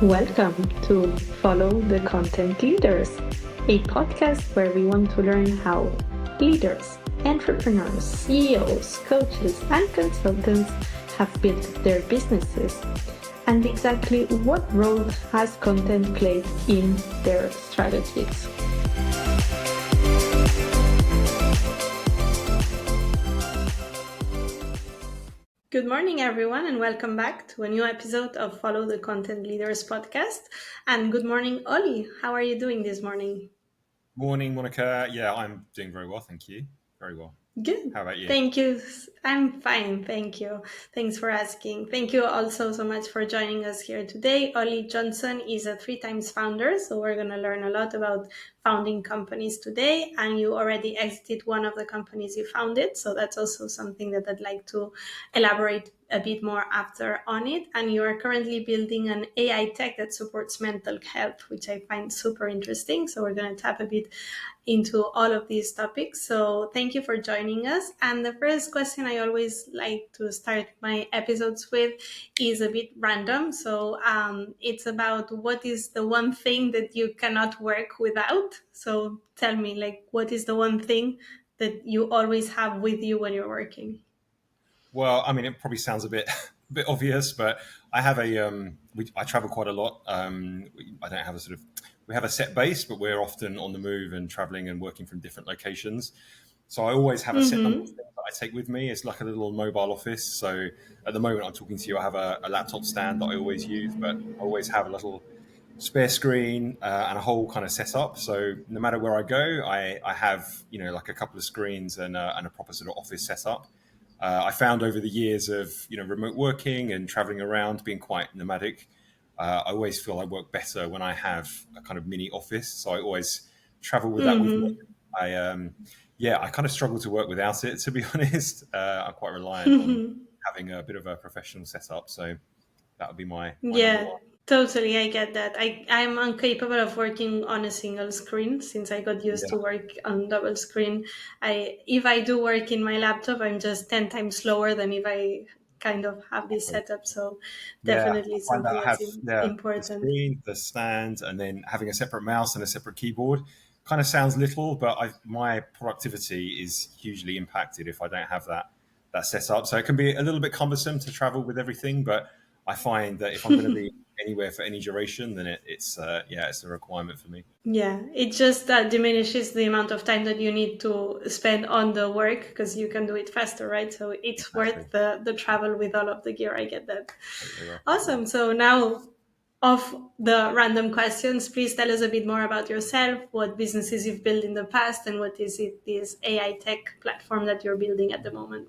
Welcome to Follow the Content Leaders, a podcast where we want to learn how leaders, entrepreneurs, CEOs, coaches, and consultants have built their businesses and exactly what role has content played in their strategies. Good morning, everyone, and welcome back to a new episode of Follow the Content Leaders podcast. And good morning, Ollie. How are you doing this morning? Morning, Monica. Yeah, I'm doing very well, thank you. Very well. Good. How about you? Thank you. I'm fine. Thank you. Thanks for asking. Thank you also so much for joining us here today. Ollie Johnson is a 3 times founder, so we're going to learn a lot about founding companies today. And you already exited one of the companies you founded, so that's also something that I'd like to elaborate a bit more after on it. And you are currently building an AI tech that supports mental health, which I find super interesting. So we're going to tap a bit into all of these topics. So thank you for joining us. And the first question I always like to start my episodes with is a bit random. So it's about what is the one thing that you cannot work without. So tell me, like, what is the one thing that you always have with you when you're working? Well, I mean, it probably sounds a bit a bit obvious, but I have I travel quite a lot. I don't have we have a set base, but we're often on the move and traveling and working from different locations. So I always have a set number of things that I take with me. It's like a little mobile office. So at the moment I'm talking to you, I have a laptop stand that I always use, but I always have a little spare screen and a whole kind of setup. So no matter where I go, I have like a couple of screens and a proper sort of office setup. I found over the years of remote working and traveling around, being quite nomadic, I always feel I work better when I have a kind of mini office. So I always travel with that with me. I kind of struggle to work without it, to be honest. I'm quite reliant on having a bit of a professional setup. So that would be my number Yeah, one. totally. I get that. I'm incapable of working on a single screen since I got used Yeah. to work on double screen. If I do work in my laptop, I'm just 10 times slower than if I kind of have this setup. So Yeah, definitely I find that something I that's have the important. screen, the stand, and then having a separate mouse and a separate keyboard. Kind of sounds little, but my productivity is hugely impacted if I don't have that set up. So it can be a little bit cumbersome to travel with everything, but I find that if I'm going to be anywhere for any duration, then it's a requirement for me. Yeah, it just diminishes the amount of time that you need to spend on the work because you can do it faster, right? So it's Exactly. worth the travel with all of the gear. I get that. Totally worth it. Yeah. Awesome. So now, of the random questions, please tell us a bit more about yourself, what businesses you've built in the past, and what is it this AI tech platform that you're building at the moment?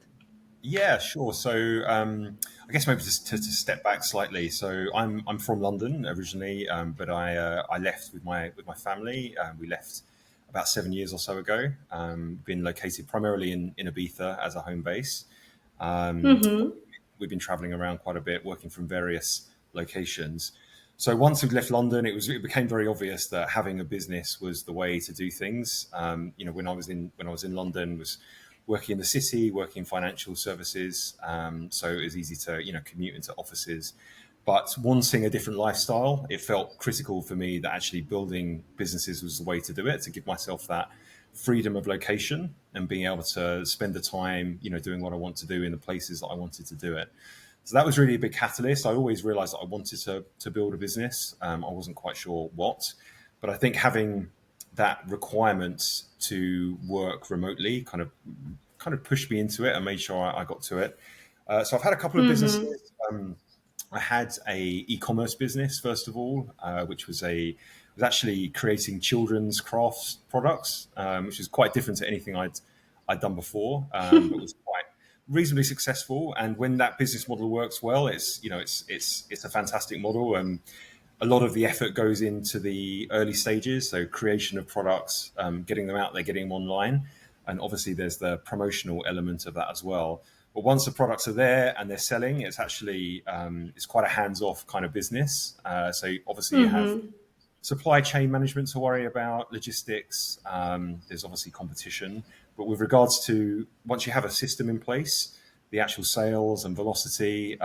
Yeah, sure. So I guess maybe just to step back slightly. So I'm from London originally, but I left with my family. We left about 7 years or so ago. Been located primarily in Ibiza as a home base. Um, Mm-hmm. we've been traveling around quite a bit, working from various locations. So once we left London, it became very obvious that having a business was the way to do things. When I was in London, was working in the city, working in financial services. So it was easy to commute into offices. But wanting a different lifestyle, it felt critical for me that actually building businesses was the way to do it, to give myself that freedom of location and being able to spend the time, doing what I want to do in the places that I wanted to do it. So that was really a big catalyst. I always realized that I wanted to build a business. I wasn't quite sure what, but I think having that requirement to work remotely kind of pushed me into it and made sure I got to it. So I've had a couple of Mm-hmm. businesses. I had a e-commerce business first of all, which was actually creating children's crafts products, which is quite different to anything I'd done before, but was quite reasonably successful. And when that business model works well, it's a fantastic model. A lot of the effort goes into the early stages, so creation of products, getting them out there, getting them online, and obviously there's the promotional element of that as well. But once the products are there and they're selling, it's quite a hands-off kind of business. So obviously you have Mm-hmm. supply chain management to worry about, logistics. There's obviously competition, but with regards to once you have a system in place, the actual sales and velocity.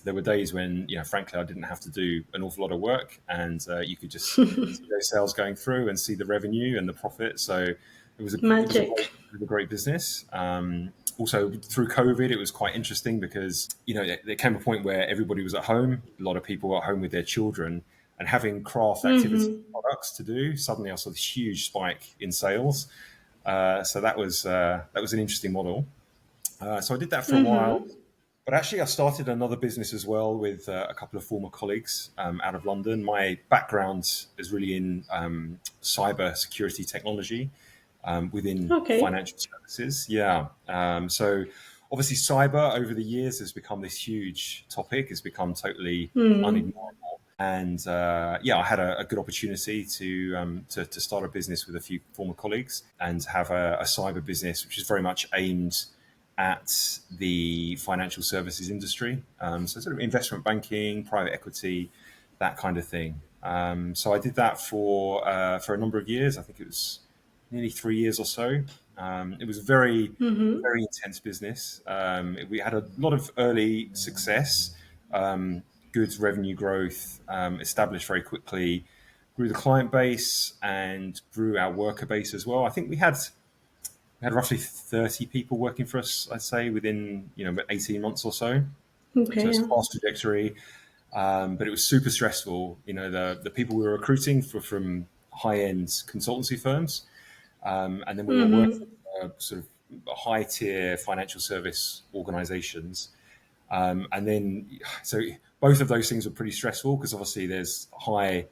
There were days when, frankly, I didn't have to do an awful lot of work, and you could just see those sales going through and see the revenue and the profit. So Magic. it was a great business. Also, through COVID, it was quite interesting because there came a point where everybody was at home. A lot of people were at home with their children, and having craft activity products to do. Suddenly, I saw this huge spike in sales. So that was an interesting model. So I did that for a while. But actually, I started another business as well with a couple of former colleagues out of London. My background is really in cyber security technology within Okay. financial services. Yeah. So obviously, cyber over the years has become this huge topic. It's become totally unignorable. And yeah, I had a good opportunity to start a business with a few former colleagues and have a cyber business, which is very much aimed at the financial services industry. So sort of investment banking, private equity, that kind of thing. So I did that for a number of years. I think it was nearly 3 years or so. It was a very, very intense business. We had a lot of early success, good revenue growth, established very quickly, grew the client base and grew our worker base as well. I think we had roughly 30 people working for us, I'd say, within about 18 months or so. So Okay. it's a Yeah. fast trajectory, but it was super stressful. The people we were recruiting were from high end consultancy firms, and then we were working for sort of high tier financial service organizations. And then, so both of those things were pretty stressful because obviously there's high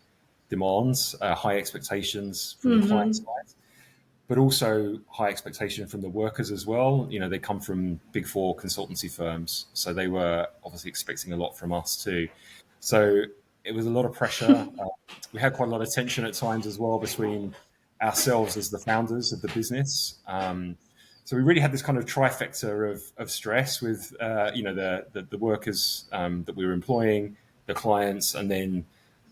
demands, high expectations from the client side, but also high expectation from the workers as well. They come from big four consultancy firms, so they were obviously expecting a lot from us too. So it was a lot of pressure. We had quite a lot of tension at times as well between ourselves as the founders of the business. So we really had this kind of trifecta of stress with the workers that we were employing, the clients, and then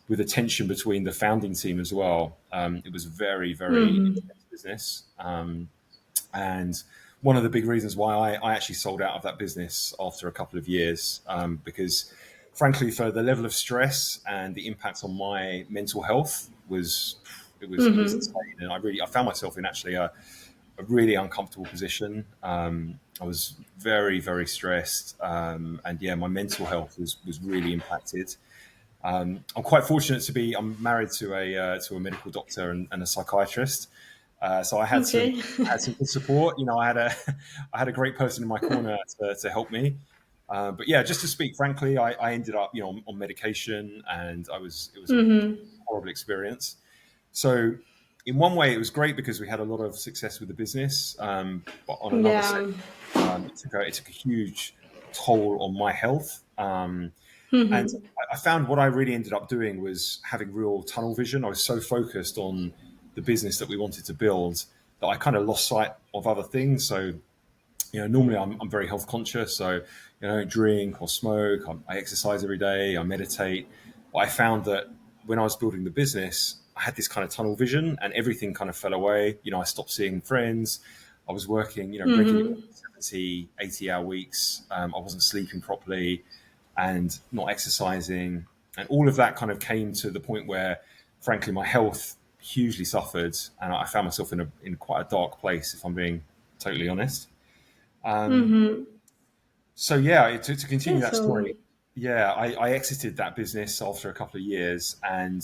with a tension between the founding team as well. It was very, very intense business. And one of the big reasons why I actually sold out of that business after a couple of years, because frankly, for the level of stress and the impact on my mental health it was insane. And I found myself in actually a really uncomfortable position. I was very, very stressed. And yeah, my mental health was really impacted. I'm quite fortunate to be. I'm married to a medical doctor and a psychiatrist, so Okay. I had some good support. I had a great person in my corner to help me. But yeah, just to speak frankly, I ended up on medication, and it was a horrible experience. So in one way, it was great because we had a lot of success with the business, but on another sense, Yeah. it took a huge toll on my health. And I found what I really ended up doing was having real tunnel vision. I was so focused on the business that we wanted to build that I kind of lost sight of other things. So, normally I'm very health conscious. So, I don't drink or smoke. I exercise every day. I meditate. But I found that when I was building the business, I had this kind of tunnel vision and everything kind of fell away. I stopped seeing friends. I was working, regularly 70, 80-hour weeks. I wasn't sleeping properly and not exercising. And all of that kind of came to the point where, frankly, my health hugely suffered. And I found myself in quite a dark place, if I'm being totally honest. So yeah, to Yeah. continue that So. story, yeah, I exited that business after a couple of years, and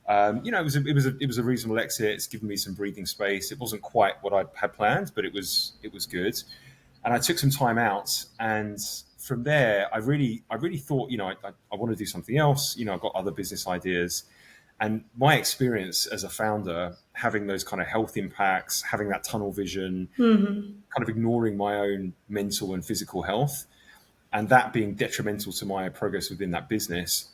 it was a reasonable exit. It's given me some breathing space. It wasn't quite what I had planned, but it was good. And I took some time out, and from there, I really thought, I want to do something else. I've got other business ideas, and my experience as a founder, having those kind of health impacts, having that tunnel vision, kind of ignoring my own mental and physical health, and that being detrimental to my progress within that business,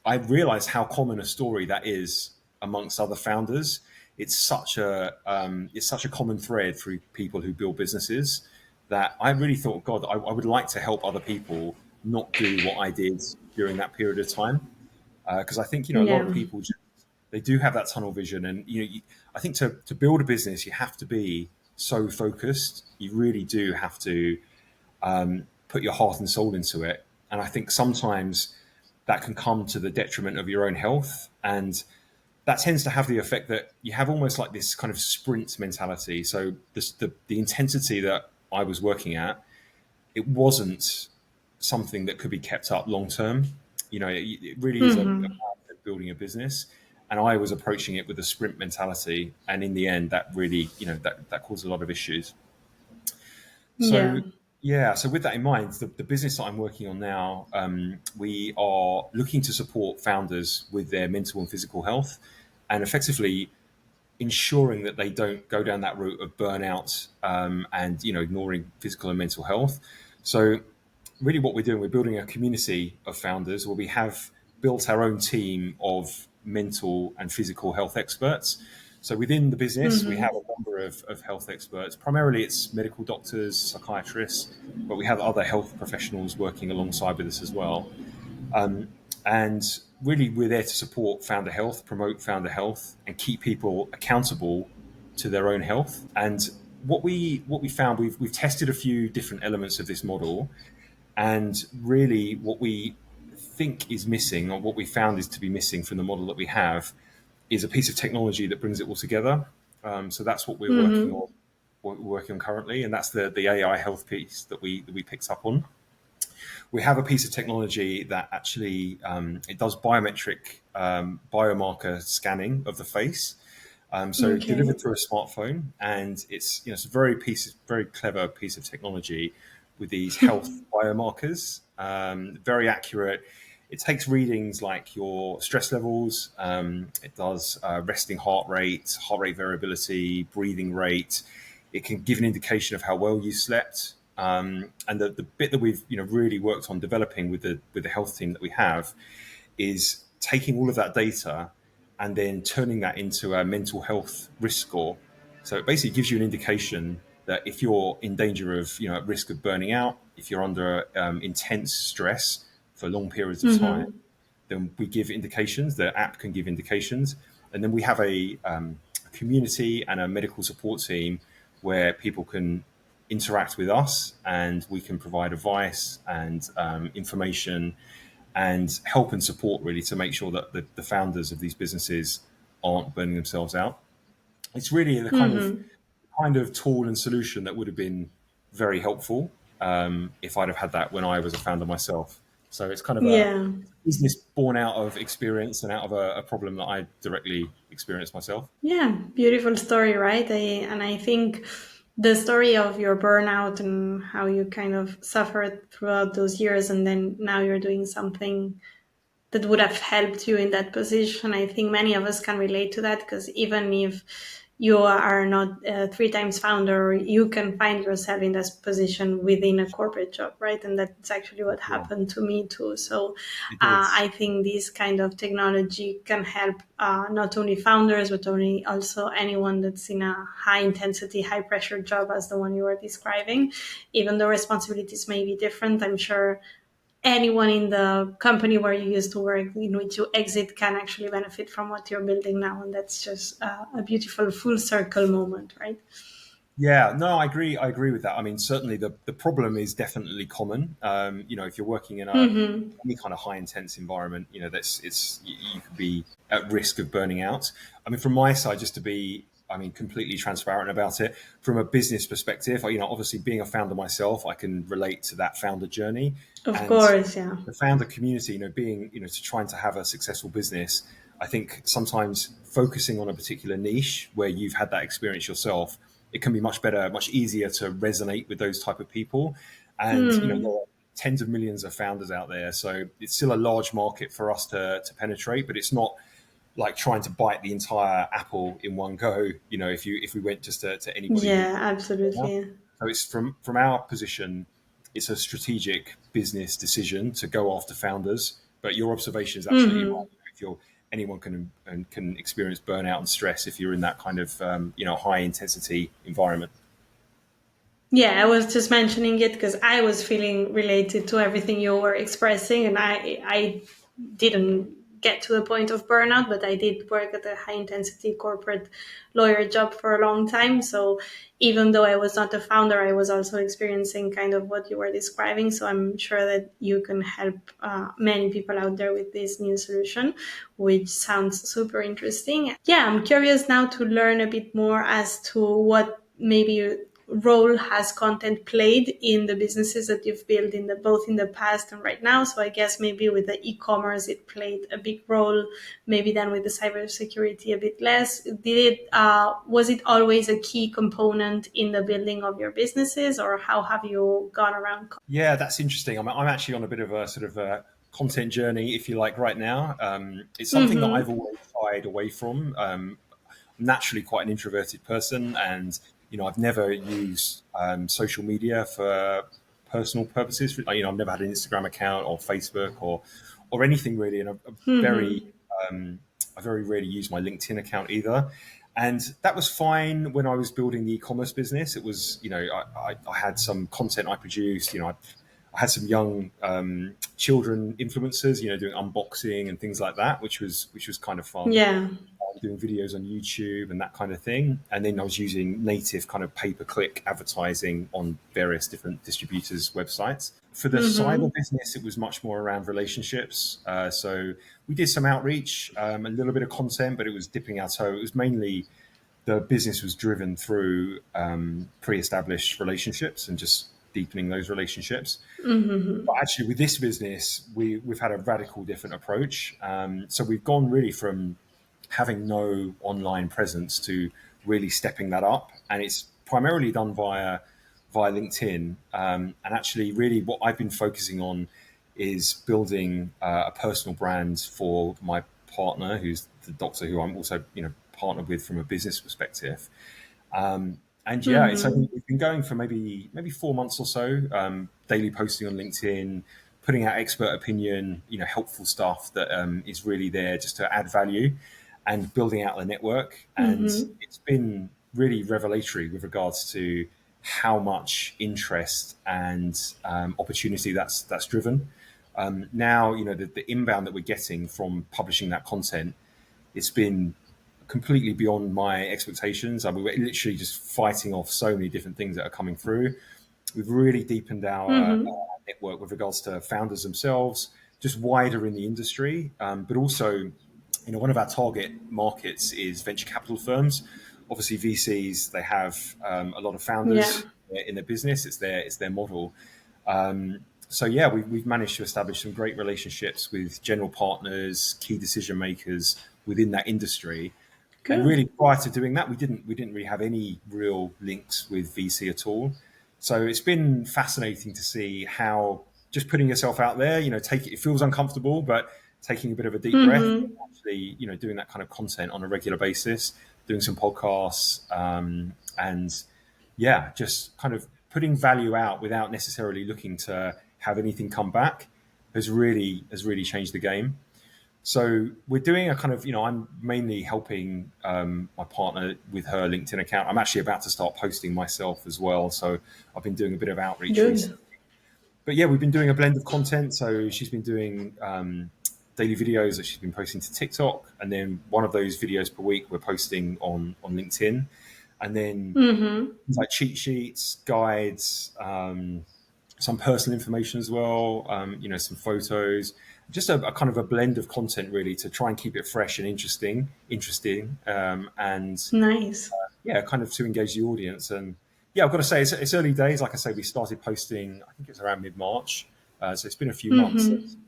I realized how common a story that is amongst other founders. It's such a common thread through people who build businesses that I really thought, God, I would like to help other people not do what I did during that period of time, because I think a lot of Yeah. people they do have that tunnel vision, and I think to build a business you have to be so focused. You really do have to put your heart and soul into it. And I think sometimes that can come to the detriment of your own health. And that tends to have the effect that you have almost like this kind of sprint mentality. So the intensity that I was working at, it wasn't something that could be kept up long term. It really is a part of building a business. And I was approaching it with a sprint mentality. And in the end, that really, that caused a lot of issues. So Yeah. yeah, so with that in mind, the business that I'm working on now, we are looking to support founders with their mental and physical health, and effectively ensuring that they don't go down that route of burnout, and ignoring physical and mental health. So really, what we're doing, we're building a community of founders where we have built our own team of mental and physical health experts. So within the business, we have a number of health experts. Primarily, it's medical doctors, psychiatrists, but we have other health professionals working alongside with us as well. And really, we're there to support founder health, promote founder health, and keep people accountable to their own health. And what we found, we've tested a few different elements of this model, and really, what we think is missing, or what we found is to be missing from the model that we have, is a piece of technology that brings it all together. So that's what we're working on, currently, and that's the AI health piece that we picked up on. We have a piece of technology that actually it does biometric biomarker scanning of the face. So Okay. delivered through a smartphone, and it's a very clever piece of technology with these health biomarkers, very accurate. It takes readings like your stress levels. It does resting heart rate variability, breathing rate. It can give an indication of how well you slept. And the bit that we've really worked on developing with the health team that we have is taking all of that data and then turning that into a mental health risk score. So it basically gives you an indication that if you're in danger of, at risk of burning out, if you're under intense stress for long periods of time, then we give indications. The app can give indications, and then we have a community and a medical support team where people can interact with us, and we can provide advice and information and help and support, really, to make sure that the founders of these businesses aren't burning themselves out. It's really the kind of tool and solution that would have been very helpful if I'd have had that when I was a founder myself. So it's kind of a Yeah. business born out of experience and out of a problem that I directly experienced myself. Yeah, beautiful story, right? And I think the story of your burnout and how you kind of suffered throughout those years, and then now you're doing something that would have helped you in that position. I think many of us can relate to that, because even if you are not a three times founder, you can find yourself in this position within a corporate job, right? And that's actually what Sure. happened to me too. So It did. I think this kind of technology can help not only founders, but only also anyone that's in a high intensity, high pressure job as the one you were describing. Even though responsibilities may be different, I'm sure anyone in the company where you used to work, in which you exit, can actually benefit from what you're building now. And that's just a beautiful full circle moment, right? Yeah, no, I agree. I agree with that. I mean, certainly the problem is definitely common. If you're working in any kind of high intense environment, you could be at risk of burning out. I mean, from my side, just to be, completely transparent about it, from a business perspective, obviously being a founder myself, I can relate to that founder journey, Of and course, yeah. the founder community, being, to trying to have a successful business. I think sometimes focusing on a particular niche where you've had that experience yourself, it can be much better, much easier to resonate with those type of people. And there are tens of millions of founders out there, so it's still a large market for us to penetrate. But it's not like trying to bite the entire apple in one go. If we went just to anybody. Yeah, absolutely. So it's from our position, it's a strategic business decision to go after founders. But your observation is absolutely right. If you're anyone can experience burnout and stress if you're in that kind of high intensity environment. Yeah, I was just mentioning it because I was feeling related to everything you were expressing, and I didn't get to the point of burnout, but I did work at a high intensity corporate lawyer job for a long time. So even though I was not a founder, I was also experiencing kind of what you were describing. So I'm sure that you can help many people out there with this new solution, which sounds super interesting. Yeah, I'm curious now to learn a bit more as to what maybe role has content played in the businesses that you've built in the both in the past and right now. So I guess maybe with the e-commerce it played a big role, maybe then with the cybersecurity a bit less. Did it was it always a key component in the building of your businesses, or how have you gone around? Yeah, that's interesting. I'm actually on a bit of a sort of a content journey, if you like, right now. It's something that I've Mm-hmm. always shied away from. I'm naturally quite an introverted person, and I've never used social media for personal purposes. I've never had an Instagram account or Facebook or anything really, and very Mm-hmm. um, I very rarely use my LinkedIn account either. And that was fine when I was building the e-commerce business. It was, I had some content I produced. I had some young children influencers, doing unboxing and things like that, which was kind of fun. Yeah. Doing videos on YouTube and that kind of thing. And then I was using native kind of pay-per-click advertising on various different distributors' websites. For the cyber Mm-hmm. business, it was much more around relationships. So we did some outreach, a little bit of content, but it was dipping our toe. It was mainly the business was driven through pre-established relationships and just deepening those relationships. Mm-hmm. But actually, with this business, we've had a radical different approach. So we've gone really from having no online presence to really stepping that up, and it's primarily done via LinkedIn. And actually, really, what I've been focusing on is building a personal brand for my partner, who's the doctor who I'm also partnered with from a business perspective. And yeah, Mm-hmm. we've been going for maybe 4 months or so, daily posting on LinkedIn, putting out expert opinion, helpful stuff that is really there just to add value, and building out the network. And Mm-hmm. it's been really revelatory with regards to how much interest and opportunity that's driven. Now, the inbound that we're getting from publishing that content, it's been completely beyond my expectations. I mean, we're literally just fighting off so many different things that are coming through. We've really deepened our Mm-hmm. network with regards to founders themselves, just wider in the industry, but also, one of our target markets is venture capital firms. Obviously, VCs, they have a lot of Yeah. founders in their business. It's their model. So yeah, we've managed to establish some great relationships with general partners, key decision makers within that industry. And Good. really, prior to doing that, we didn't really have any real links with VC at all. So it's been fascinating to see how just putting yourself out there, it feels uncomfortable, but taking a bit of a deep breath, Mm-hmm. actually, doing that kind of content on a regular basis, doing some podcasts, and yeah, just kind of putting value out without necessarily looking to have anything come back has really changed the game. So we're doing a kind of, I'm mainly helping my partner with her LinkedIn account. I'm actually about to start posting myself as well. So I've been doing a bit of outreach Good. recently. But yeah, we've been doing a blend of content. So she's been doing daily videos that she's been posting to TikTok. And then one of those videos per week we're posting on LinkedIn. And then Mm-hmm. like cheat sheets, guides, some personal information as well, some photos, just a kind of a blend of content really to try and keep it fresh and interesting, and Nice. yeah, kind of to engage the audience. And yeah, I've got to say it's early days. Like I say, we started posting, I think it's around mid-March, so it's been a few months. Mm-hmm.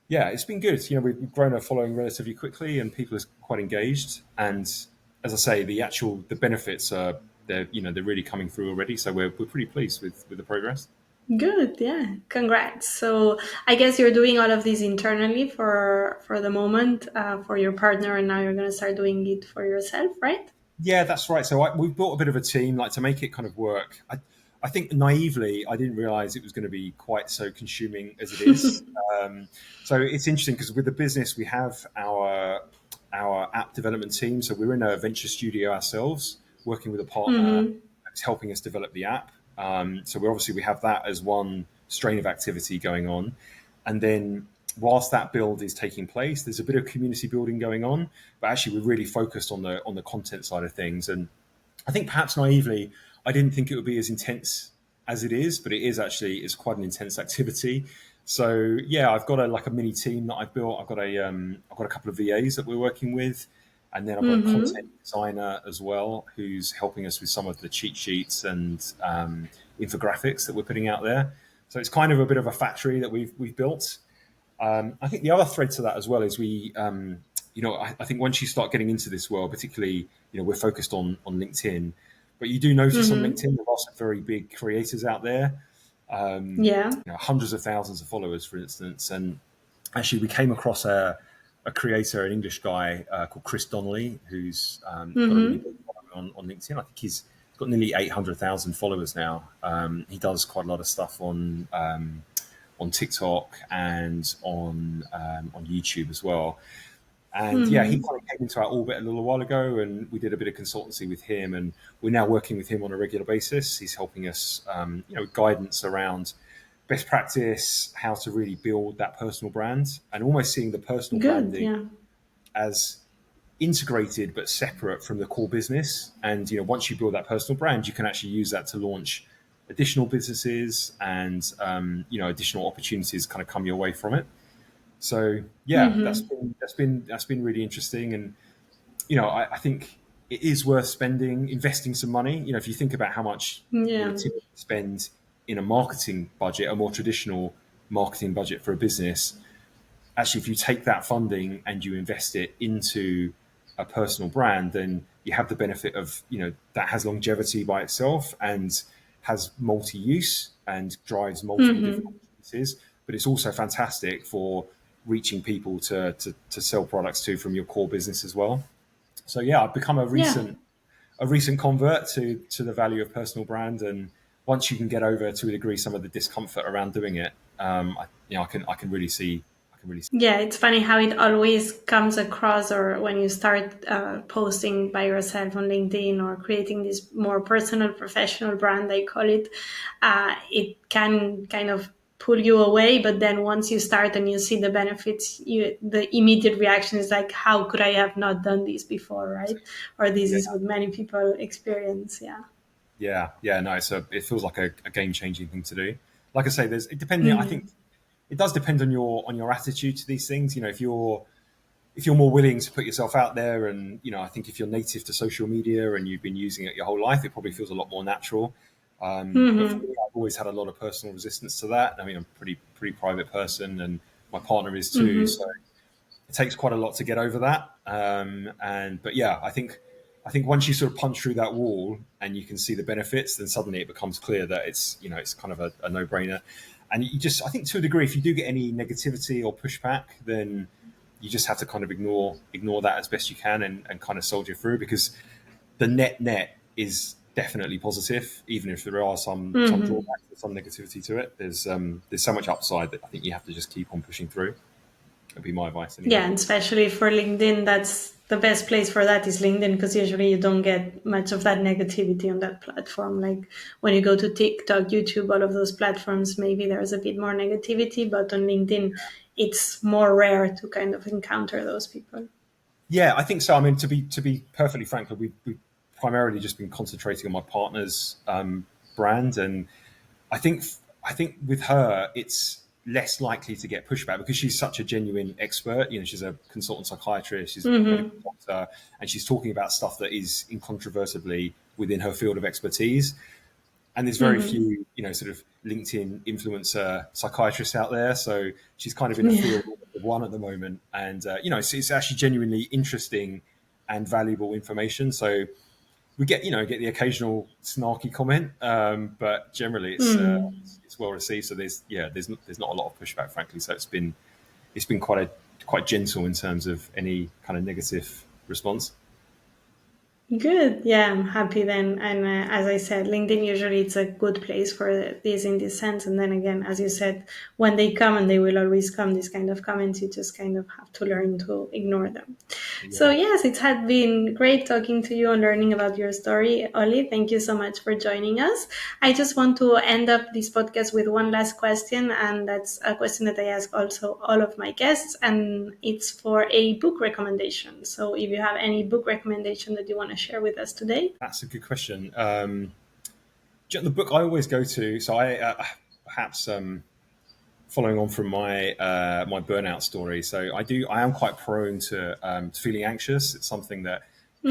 Yeah, it's been good. We've grown our following relatively quickly, and people are quite engaged. And as I say, the benefits are they're really coming through already. So we're pretty pleased with the progress. Good. Yeah. Congrats. So I guess you're doing all of these internally for the moment for your partner, and now you're going to start doing it for yourself, right? Yeah, that's right. So we've built a bit of a team, like to make it kind of work. I think naively, I didn't realize it was going to be quite so consuming as it is. Um, so it's interesting because with the business, we have our app development team. So we're in a venture studio ourselves, working with a partner Mm-hmm. that's helping us develop the app. So we have that as one strain of activity going on, and then whilst that build is taking place, there's a bit of community building going on, but actually we're really focused on the content side of things. And I think perhaps naively, I didn't think it would be as intense as it is, but it is actually, it's quite an intense activity. So yeah, I've got like a mini team that I've built. I've got a couple of VAs that we're working with, and then I've got a content designer as well who's helping us with some of the cheat sheets and infographics that we're putting out there. So it's kind of a bit of a factory that we've built. I think the other thread to that as well is I think once you start getting into this world, particularly, we're focused on LinkedIn, but you do notice on LinkedIn there are some very big creators out there, Yeah. hundreds of thousands of followers, for instance. And actually, we came across a creator, an English guy called Chris Donnelly, who's got a really big following on LinkedIn. I think he's got nearly 800,000 followers now. He does quite a lot of stuff on TikTok and on YouTube as well. And yeah, he kind of came into our orbit a little while ago, and we did a bit of consultancy with him, and we're now working with him on a regular basis. He's helping us, guidance around best practice, how to really build that personal brand, and almost seeing the personal Good. branding Yeah. as integrated but separate from the core business. And once you build that personal brand, you can actually use that to launch additional businesses, and additional opportunities kind of come your way from it. So yeah, that's been really interesting. And I think it is worth investing some money. If you think about how much you Yeah. would typically spend in a marketing budget, a more traditional marketing budget for a business, actually, if you take that funding and you invest it into a personal brand, then you have the benefit of, that has longevity by itself and has multi-use and drives multiple different opportunities. But it's also fantastic for reaching people to sell products to from your core business as well. So yeah, I've become Yeah. a recent convert to the value of personal brand. And once you can get over to a degree some of the discomfort around doing it, I can really see. Yeah, it's funny how it always comes across, or when you start posting by yourself on LinkedIn or creating this more personal, professional brand, I call it, it can kind of pull you away. But then once you start and you see the benefits, the immediate reaction is like, how could I have not done this before, right? Or this Yeah, is what many people experience. Yeah. yeah. No, it feels like a game changing thing to do. Like I say, I think it does depend on your attitude to these things. If you're more willing to put yourself out there, and I think if you're native to social media and you've been using it your whole life, it probably feels a lot more natural. But for me, I've always had a lot of personal resistance to that. I mean, I'm a pretty private person, and my partner is too. So it takes quite a lot to get over that. But yeah, I think once you sort of punch through that wall and you can see the benefits, then suddenly it becomes clear that it's kind of a no brainer. And I think to a degree, if you do get any negativity or pushback, then you just have to kind of ignore that as best you can, and kind of soldier through, because the net is definitely positive, even if there are some drawbacks and some negativity to it. There's so much upside that I think you have to just keep on pushing through. That'd be my advice anyway. Yeah, and especially for LinkedIn, that's the best place for that is LinkedIn, because usually you don't get much of that negativity on that platform. Like when you go to TikTok, YouTube, all of those platforms, maybe there's a bit more negativity, but on LinkedIn, it's more rare to kind of encounter those people. Yeah, I think so. I mean, to be perfectly frank, we've primarily just been concentrating on my partner's brand, and I think I think with her, it's less likely to get pushback because she's such a genuine expert. She's a consultant psychiatrist, she's a medical doctor, and she's talking about stuff that is incontrovertibly within her field of expertise. And there's very few, sort of LinkedIn influencer psychiatrists out there. So she's kind of in a Yeah. field of one at the moment. And, it's actually genuinely interesting and valuable information. So we get the occasional snarky comment, but generally it's well received. So there's not a lot of pushback, frankly. So it's been quite gentle in terms of any kind of negative response. Good. Yeah, I'm happy then. And as I said, LinkedIn usually it's a good place for this in this sense. And then again, as you said, when they come and they will always come, these kind of comments, you just kind of have to learn to ignore them. So Yeah, yes, it had been great talking to you and learning about your story, Ollie. Thank you so much for joining us. I just want to end up this podcast with one last question, and that's a question that I ask also all of my guests, and it's for a book recommendation. So if you have any book recommendation that you want to share with us today. that's a good question. The book I always go to, so I perhaps following on from my burnout story. So I am quite prone to feeling anxious. It's something that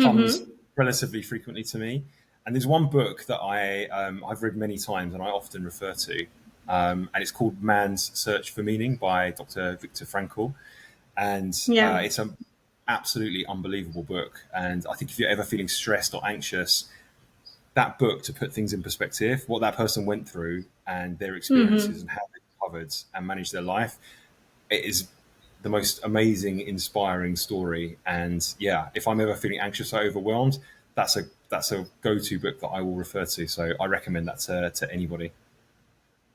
comes Mm-hmm. relatively frequently to me. And there's one book that I've read many times and I often refer to, and it's called Man's Search for Meaning by Dr. Viktor Frankl, and Yeah. it's an absolutely unbelievable book. And I think if you're ever feeling stressed or anxious, that book, to put things in perspective, what that person went through and their experiences Mm-hmm. and how they recovered and managed their life, it is the most amazing, inspiring story. And yeah, if I'm ever feeling anxious or overwhelmed, that's a go-to book that I will refer to. So I recommend that to anybody.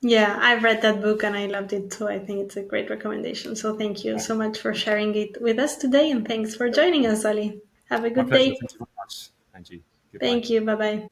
Yeah, I've read that book and I loved it too. I think it's a great recommendation. So thank you so much for sharing it with us today, and thanks for joining us, Ollie. Have a My good pleasure. day. Thank you very much, Angie. Goodbye. Thank you. Bye bye.